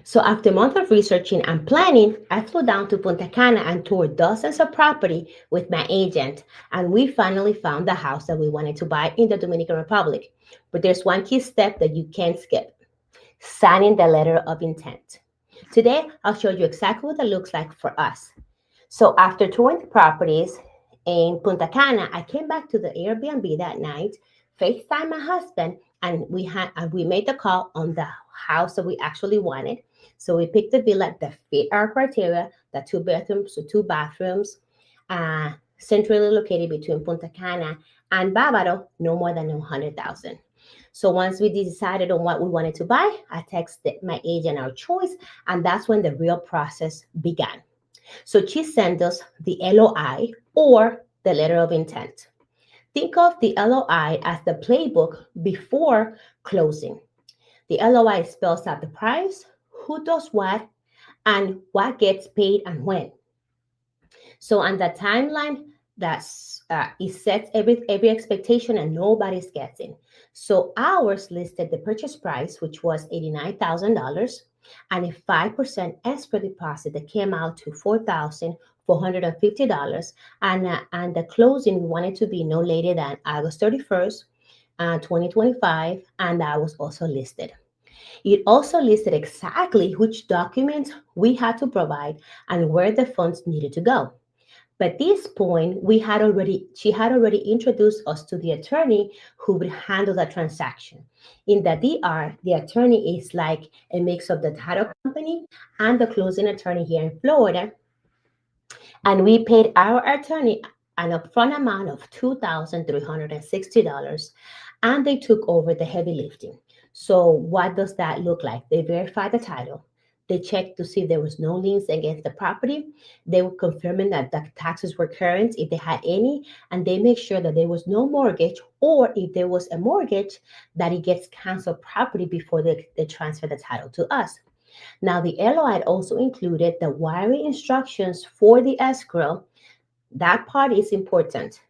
So after a month of researching and planning, I flew down to Punta Cana and toured dozens of property with my agent, and we finally found the house that we wanted to buy in the Dominican Republic. But there's one key step that you can't skip: signing the letter of intent. Today, I'll show you exactly what that looks like for us. So after touring the properties in Punta Cana, I came back to the Airbnb that night, FaceTime my husband, and we made the call on the house that we actually wanted. So we picked the villa that fit our criteria: the two bedrooms, so two bathrooms, centrally located between Punta Cana and Bávaro, no more than 100,000. So once we decided on what we wanted to buy, I texted my agent our choice, and that's when the real process began. So she sent us the LOI, or the letter of intent. Think of the LOI as the playbook before closing. The LOI spells out the price, who does what, and what gets paid and when. So on the timeline, it sets every expectation and nobody's guessing. So ours listed the purchase price, which was $89,000, and a 5% escrow deposit that came out to $4,450, and the closing we wanted to be no later than August 31st, 2025, and that was also listed. It also listed exactly which documents we had to provide and where the funds needed to go. By this point, she had already introduced us to the attorney who would handle the transaction. In the DR, the attorney is like a mix of the title company and the closing attorney here in Florida. And we paid our attorney an upfront amount of $2,360, and they took over the heavy lifting. So what does that look like? They verified the title. They checked to see if there was no liens against the property. They were confirming that the taxes were current, if they had any, and they make sure that there was no mortgage, or if there was a mortgage, that it gets canceled property before they transfer the title to us. Now, the LOI also included the wiring instructions for the escrow. That part is important.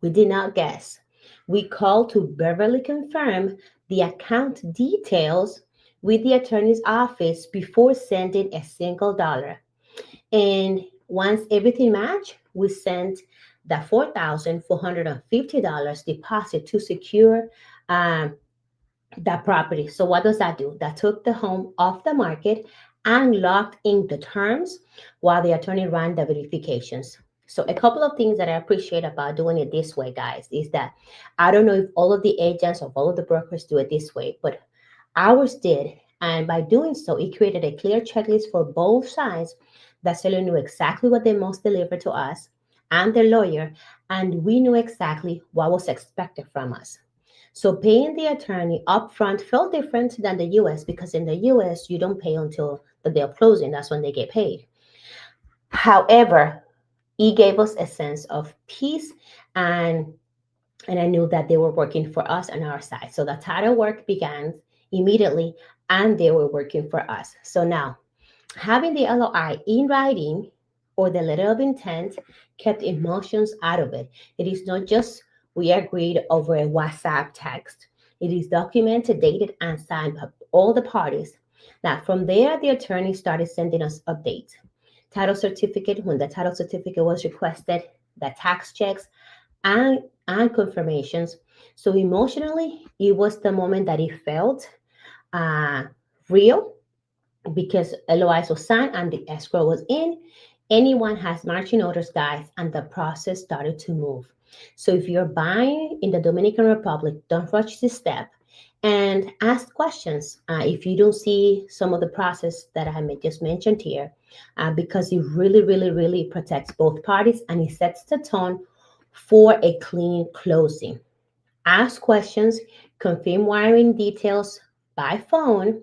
We did not guess. We called to verbally confirm the account details with the attorney's office before sending a single dollar. And once everything matched, we sent the $4,450 deposit to secure that property. So what does that do? That took the home off the market and locked in the terms while the attorney ran the verifications. So a couple of things that I appreciate about doing it this way, guys, is that I don't know if all of the agents or all of the brokers do it this way, but ours did. And by doing so, it created a clear checklist for both sides. The seller knew exactly what they must deliver to us and their lawyer, and we knew exactly what was expected from us. So paying the attorney upfront felt different than the US, because in the US, you don't pay until the day of closing. That's when they get paid. However, it gave us a sense of peace, and I knew that they were working for us on our side. So the title work began immediately, and they were working for us. So now, having the LOI in writing, or the letter of intent, kept emotions out of it. It is not just we agreed over a WhatsApp text. It is documented, dated, and signed by all the parties. Now, from there, the attorney started sending us updates. Title certificate, when the title certificate was requested, the tax checks, and confirmations. So emotionally, it was the moment that it felt uh, real, because LOIs was signed and the escrow was in. Anyone has marching orders, guys, and the process started to move. So if you're buying in the Dominican Republic, don't rush this step, and ask questions if you don't see some of the process that I just mentioned here, because it really, really, really protects both parties, and it sets the tone for a clean closing. Ask questions, confirm wiring details by phone,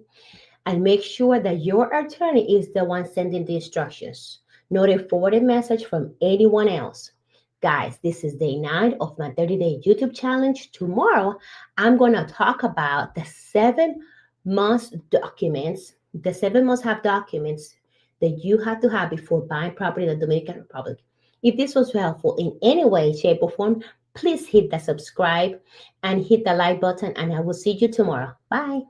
and make sure that your attorney is the one sending the instructions, not a forwarded message from anyone else. Guys, this is day 9 of my 30-day YouTube challenge. Tomorrow, I'm going to talk about the 7 documents, the 7 must-have documents that you have to have before buying property in the Dominican Republic. If this was helpful in any way, shape, or form, please hit the subscribe and hit the like button, and I will see you tomorrow. Bye.